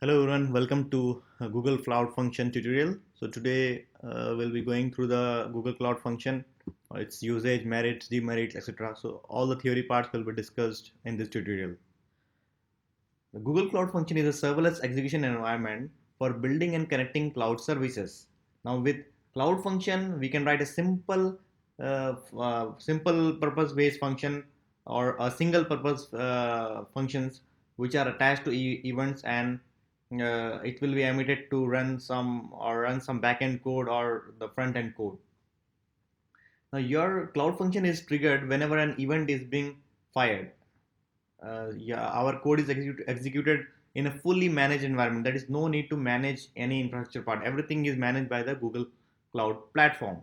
Hello everyone, welcome to Google Cloud Function tutorial. So today we'll be going through the Google Cloud Function, its usage, merits, demerits, etc. So all the theory parts will be discussed in this tutorial. The Google Cloud Function is a serverless execution environment for building and connecting cloud services. Now with Cloud Function, we can write a simple purpose-based function or a single purpose functions which are attached to events, and it will be emitted to run some backend code or the front end code. Now your Cloud Function is triggered whenever an event is being fired. Yeah, our code is executed in a fully managed environment. There is no need to manage any infrastructure part. Everything is managed by the Google Cloud Platform.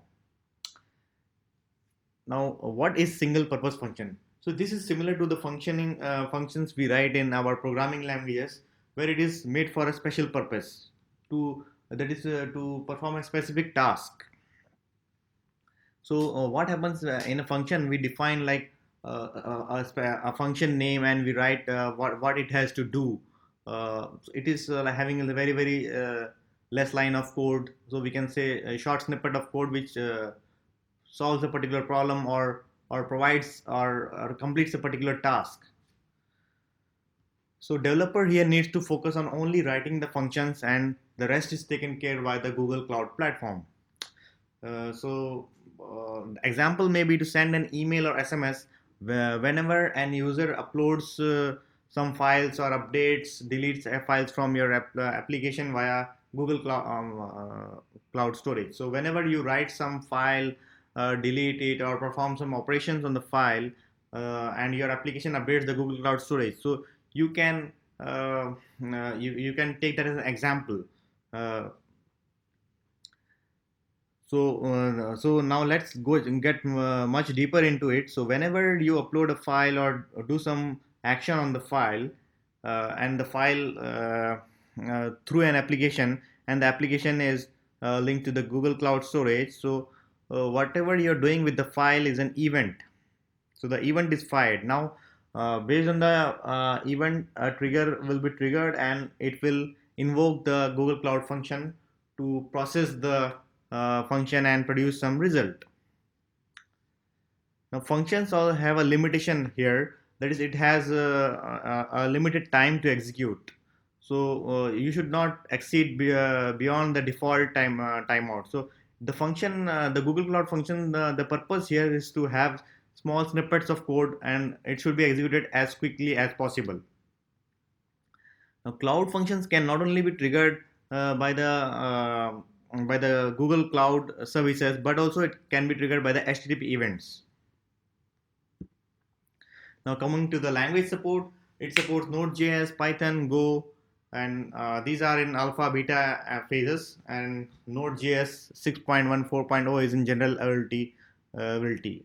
Now, what is single purpose function? So this is similar to the functions we write in our programming languages, where it is made for a special purpose to perform a specific task. So what happens in a function? We define like a function name, and we write what it has to do. It is like having a very less line of code. So we can say a short snippet of code which solves a particular problem or provides or completes a particular task. So developer here needs to focus on only writing the functions, and the rest is taken care by the Google Cloud Platform. Example may be to send an email or SMS whenever an user uploads some files or updates, deletes files from your application via Google Cloud Storage. So whenever you write some file, delete it, or perform some operations on the file, and your application updates the Google Cloud Storage. So you can you can take that as an example. Uh, so now let's go and get much deeper into it. So whenever you upload a file or do some action on the file, and the file through an application, and the application is linked to the Google Cloud Storage. So whatever you're doing with the file is an event. So the event is fired. Now based on the event, a trigger will be triggered, and it will invoke the Google Cloud Function to process the function and produce some result. Now functions all have a limitation here, that is it has a limited time to execute. So you should not exceed beyond the default timeout. So the function, the Google Cloud Function, the purpose here is to have small snippets of code, and it should be executed as quickly as possible. Now cloud functions can not only be triggered by the Google Cloud services, but also it can be triggered by the HTTP events. Now coming to the language support, it supports Node.js, Python, Go, and these are in alpha beta phases, and Node.js 6.1 4.0 is in general availability.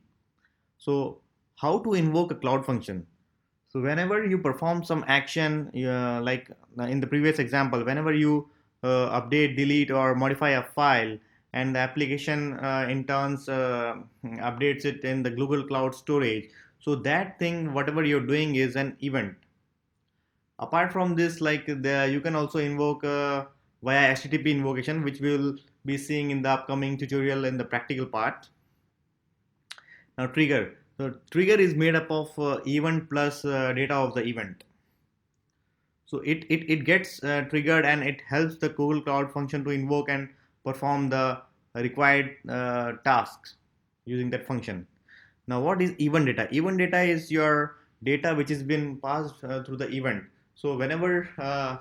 So how to invoke a cloud function? So whenever you perform some action, like in the previous example, whenever you update, delete, or modify a file, and the application in turns updates it in the Google Cloud Storage, so that thing, whatever you're doing, is an event. Apart from this, you can also invoke via HTTP invocation, which we will be seeing in the upcoming tutorial in the practical part. Now trigger. So trigger is made up of event plus data of the event. So it gets triggered, and it helps the Google Cloud Function to invoke and perform the required tasks using that function. Now what is event data? Event data is your data which has been passed through the event. So whenever,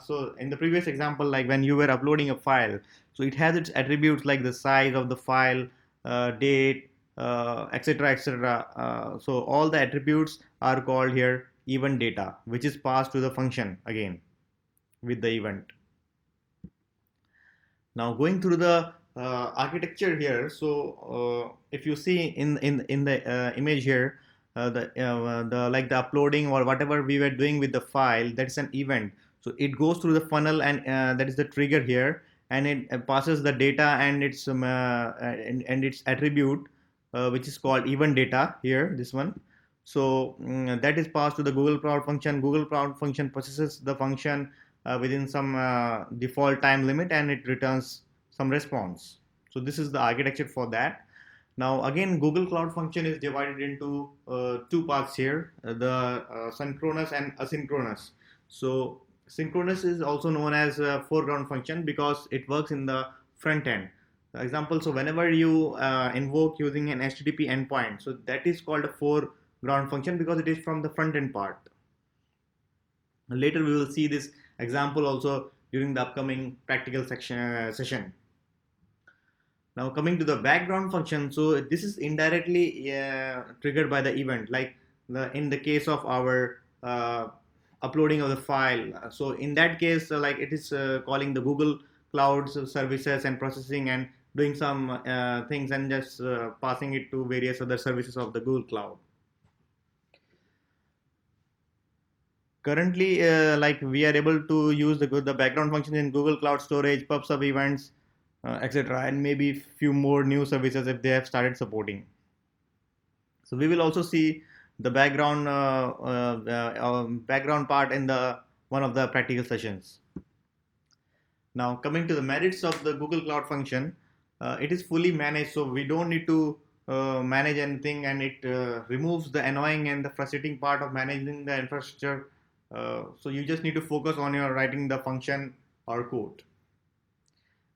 so in the previous example, like when you were uploading a file, so it has its attributes like the size of the file, date, etc., etc. So all the attributes are called here event data, which is passed to the function again with the event. Now going through the architecture here, so if you see in the image here, the like the uploading or whatever we were doing with the file, that's an event. So it goes through the funnel, and that is the trigger here, and it passes the data and its attribute, which is called event data here, this one. So that is passed to the Google Cloud Function. Google Cloud Function processes the function, within some default time limit, and it returns some response. So this is the architecture for that. Now again, Google Cloud Function is divided into two parts here, the synchronous and asynchronous. So synchronous is also known as a foreground function because it works in the front end. For example, so whenever you invoke using an HTTP endpoint, so that is called a foreground function because it is from the front end part. Later we will see this example also during the upcoming practical session. Now coming to the background function, so this is indirectly triggered by the event, like in the case of our uploading of the file. So in that case, like it is calling the Google Cloud services and processing and doing some things and just passing it to various other services of the Google Cloud. Currently, like we are able to use the background functions in Google Cloud Storage, PubSub events, etc., and maybe few more new services if they have started supporting. So we will also see the background part in the one of the practical sessions. Now coming to the merits of the Google Cloud Function, it is fully managed, so we don't need to manage anything, and it removes the annoying and the frustrating part of managing the infrastructure. So you just need to focus on your writing the function or code.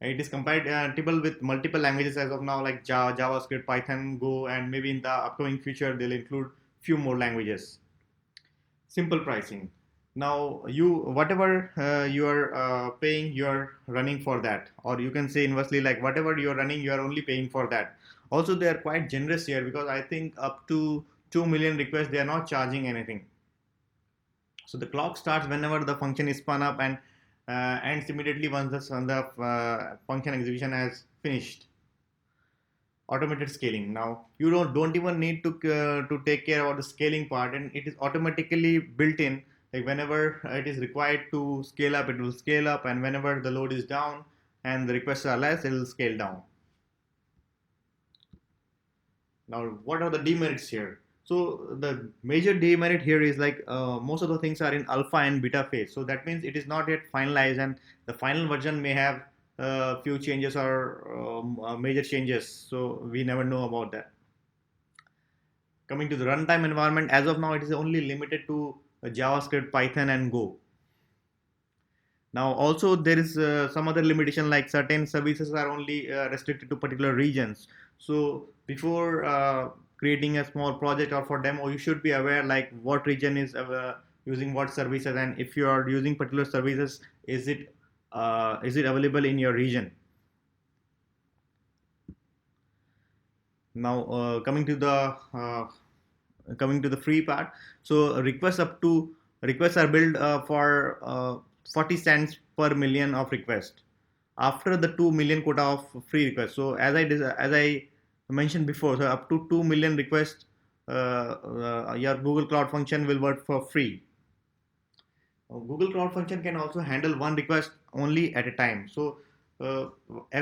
It is compatible with multiple languages as of now, like Java, JavaScript, Python, Go, and maybe in the upcoming future they'll include few more languages. Simple pricing. Now you whatever you are paying, you are running for that, or you can say inversely, like whatever you are running, you are only paying for that. Also, they are quite generous here because I think up to 2 million requests they are not charging anything. So the clock starts whenever the function is spun up and ends immediately once the function execution has finished. Automated scaling. Now you don't even need to take care of the scaling part, and it is automatically built in. Like whenever it is required to scale up, it will scale up, and whenever the load is down and the requests are less, it will scale down. Now, what are the demerits here? So the major demerit here is like most of the things are in alpha and beta phase. So that means it is not yet finalized, and the final version may have a few changes or major changes. So we never know about that. Coming to the runtime environment, as of now, it is only limited to JavaScript, Python, and Go. Now, also there is some other limitation, like certain services are only restricted to particular regions. So before creating a small project or for demo, you should be aware like what region is using what services, and if you are using particular services, is it available in your region? Now coming to the free part. So requests are billed for 40 cents per million of requests after the 2 million quota of free requests. So as I mentioned before, so up to 2 million requests, your Google Cloud Function will work for free. Google Cloud Function can also handle one request only at a time. So uh,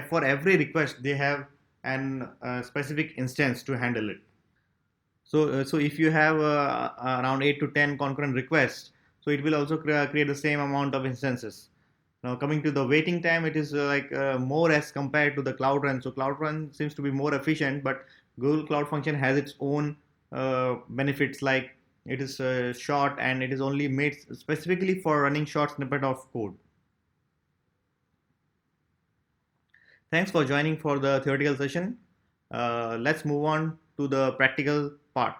for every request, they have an specific instance to handle it. So if you have around 8 to 10 concurrent requests, so it will also create the same amount of instances. Now coming to the waiting time, it is more as compared to the Cloud Run. So Cloud Run seems to be more efficient, but Google Cloud Function has its own benefits, like it is short and it is only made specifically for running short snippet of code. Thanks for joining for the theoretical session. Let's move on to the practical part.